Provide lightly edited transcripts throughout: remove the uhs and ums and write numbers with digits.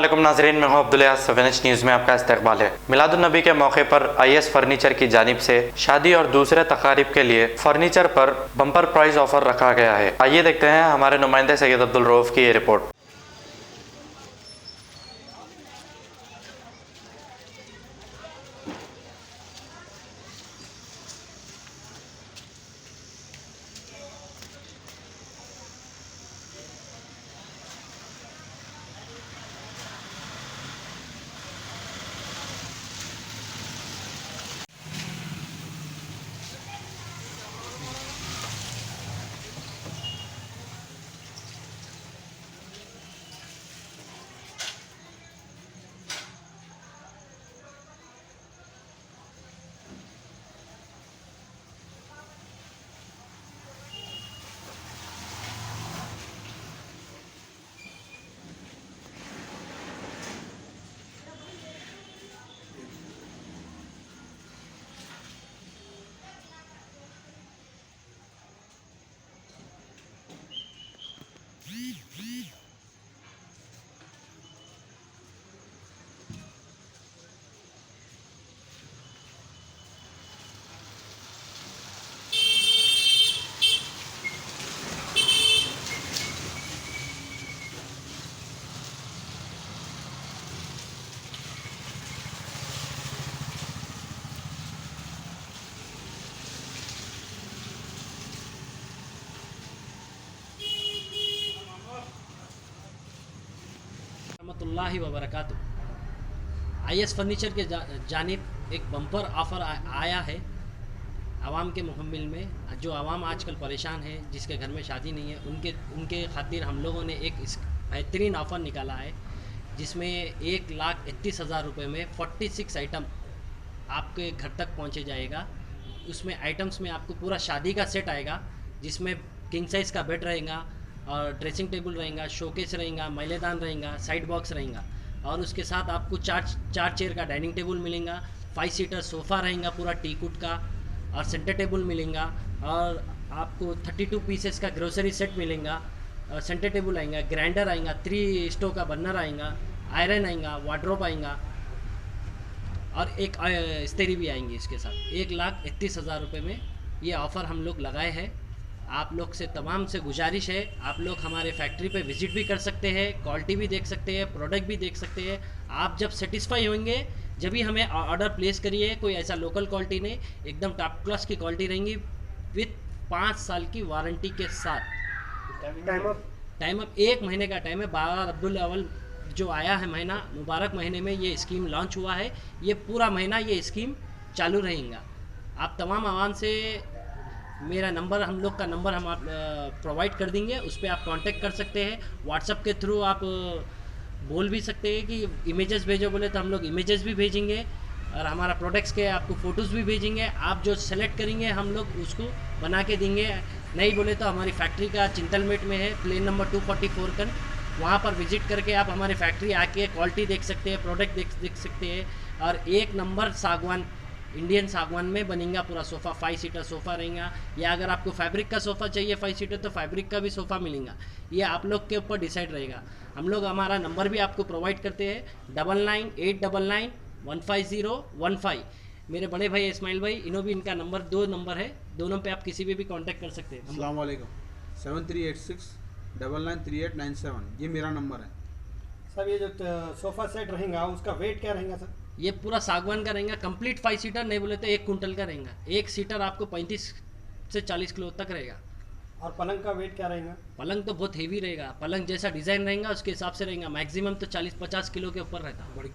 अस्सलामुअलैकुम नाज़रीन, मैं हूं अब्दुल सवेनिश न्यूज़ में आपका इस्तकबाल है। मिलादुन नबी के मौके पर आईएस फर्नीचर की जानिब से शादी और दूसरे तकारीब के लिए फर्नीचर पर बम्पर प्राइस ऑफर रखा गया है। आइए देखते हैं हमारे नुमाइंदे सैयद अब्दुल रऊफ की ये रिपोर्ट। रहमतुल्लाहि व बरकातुहू। आईएस फर्नीचर के जानिब एक बम्पर ऑफ़र आया है आवाम के मुकम्मिल में। जो आवाम आजकल परेशान है, जिसके घर में शादी नहीं है, उनके खातिर हम लोगों ने एक बेहतरीन ऑफ़र निकाला है, जिसमें 1,31,000 रुपये में 46 आइटम आपके घर तक पहुँचे जाएगा। उसमें आइटम्स में आपको पूरा शादी का सेट आएगा, जिसमें किंग साइज़ का बेड रहेगा और ड्रेसिंग टेबल रहेगा, शोकेस रहेगा, मैलेदान रहेगा, साइड बॉक्स रहेगा, और उसके साथ आपको चार चेयर का डाइनिंग टेबल मिलेगा, 5 सीटर सोफ़ा रहेगा पूरा टीकुड का, और सेंटर टेबल मिलेगा, और आपको 32 पीसेस का ग्रोसरी सेट मिलेगा, और सेंटर टेबल आएगा, ग्राइंडर आएगा, 3 स्टोव का बर्नर आएगा, आयरन आएगा, वार्डरोब आएगा, और एक इस्त्री भी आएंगी इसके साथ। 1,31,000 रुपये में ये ऑफ़र हम लोग लगाए हैं। आप लोग से तमाम से गुजारिश है, आप लोग हमारे फैक्ट्री पे विज़िट भी कर सकते हैं, क्वालिटी भी देख सकते हैं, प्रोडक्ट भी देख सकते हैं। आप जब सेटिस्फाई होंगे जब भी हमें ऑर्डर प्लेस करिए। कोई ऐसा लोकल क्वालिटी नहीं, एकदम टॉप क्लास की क्वालिटी रहेंगी विथ 5 साल की वारंटी के साथ। टाइम अप 1 महीने का टाइम है। 12 रबीउल अव्वल जो आया है महीना, मुबारक महीने में ये स्कीम लॉन्च हुआ है। ये पूरा महीना ये स्कीम चालू रहेगा। आप तमाम आवाम से मेरा नंबर, हम लोग का नंबर हम आप प्रोवाइड कर देंगे, उस पर आप कांटेक्ट कर सकते हैं। व्हाट्सएप के थ्रू आप बोल भी सकते हैं कि इमेजेस भेजो, बोले तो हम लोग इमेजेस भी भेजेंगे, और हमारा प्रोडक्ट्स के आपको फ़ोटोज़ भी भेजेंगे। आप जो सेलेक्ट करेंगे हम लोग उसको बना के देंगे। नहीं बोले तो हमारी फैक्ट्री का चिंतलमेट में है, प्लेन नंबर 244 कन, वहाँ पर विज़िट करके आप हमारी फैक्ट्री आके क्वालिटी देख सकते हैं, प्रोडक्ट देख सकते हैं। और 1 नंबर सागवान, इंडियन सागवान में बनेगा पूरा सोफ़ा, 5 सीटर सोफ़ा रहेगा। या अगर आपको फैब्रिक का सोफ़ा चाहिए 5 सीटर, तो फैब्रिक का भी सोफ़ा मिलेगा। ये आप लोग के ऊपर डिसाइड रहेगा। हम लोग हमारा नंबर भी आपको प्रोवाइड करते हैं, 9989915015। मेरे बड़े भाई इस्माइल भाई, इन्हों भी इनका नंबर 2 नंबर है, दोनों पे आप किसी भी कांटेक्ट कर सकते हैं। अस्सलाम वालेकुम। 7386993897 ये मेरा नंबर है। सर ये जो सोफ़ा सेट रहेगा उसका वेट क्या रहेगा सर? ये पूरा सागवान का रहेगा, कंप्लीट 5 सीटर, नहीं बोले तो 1 कुंटल का रहेगा। 1 सीटर आपको 35 से 40 किलो तक रहेगा। और पलंग का वेट क्या रहेगा? पलंग तो बहुत हेवी रहेगा। पलंग जैसा डिज़ाइन रहेगा उसके हिसाब से रहेगा। मैक्सिमम तो 40-50 किलो के ऊपर रहता, बढ़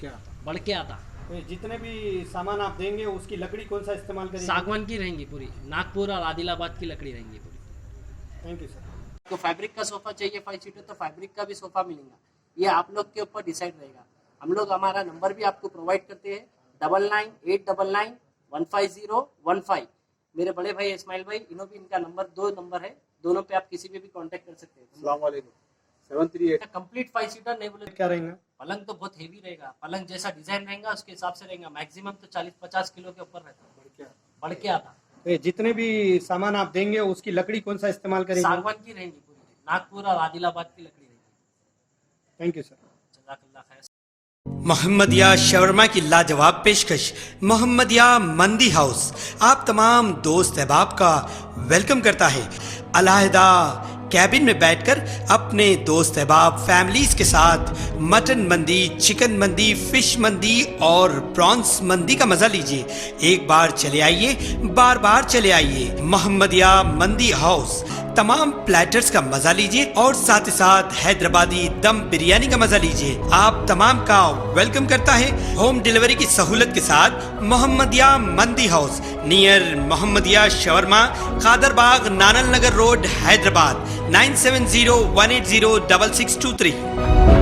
के आता। तो जितने भी सामान आप देंगे उसकी लकड़ी कौन सा इस्तेमाल करेंगे? सागवान की रहेंगी पूरी, नागपुर और आदिलाबाद की लकड़ी रहेंगी पूरी। Thank you sir. तो फैब्रिक का सोफ़ा चाहिए 5 सीटर, तो फैब्रिक का भी सोफ़ा मिलेगा। ये आप लोग के ऊपर डिसाइड रहेगा। हम लोग हमारा नंबर भी आपको प्रोवाइड करते हैं, 9989915015। मेरे बड़े भाई इस्माइल भाई, इन्हों भी इनका नंबर 2 नंबर है, दोनों पे आप किसी पे भी कांटेक्ट कर सकते हैं। अस्सलाम वालेकुम। 738 कंप्लीट 5 सीटर, नहीं बोले क्या रहेगा? पलंग तो बहुत हेवी रहेगा। पलंग जैसा डिजाइन रहेगा उसके हिसाब से रहेगा। मैक्सिमम तो 40-50 किलो के ऊपर रहता, बढ़ के आता। तो जितने भी सामान आप देंगे उसकी लकड़ी कौन सा इस्तेमाल करेंगे? सागवान की रहेंगी पूरी, नागपुर और आदिलाबाद की लकड़ी रहेगी। Thank you sir. जज़ाकल्लाह खैर। मोहम्मदिया शवरमा की लाजवाब पेशकश मोहम्मदिया मंदी हाउस आप तमाम दोस्त अहबाब का वेलकम करता है। अलहदा कैबिन में बैठकर अपने दोस्त अहबाब फैमिलीज के साथ मटन मंदी, चिकन मंदी, फिश मंदी और प्रॉन्स मंदी का मजा लीजिए। एक बार चले आइए, बार बार चले आइए। मोहम्मदिया मंदी हाउस तमाम प्लेटर्स का मजा लीजिए और साथ ही साथ हैदराबादी दम बिरयानी का मजा लीजिए। आप तमाम का वेलकम करता है होम डिलीवरी की सहूलत के साथ मोहम्मदिया मंदी house near Mohammadia shawarma, Kadarbagh, नानल नगर रोड, हैदराबाद 9701806623।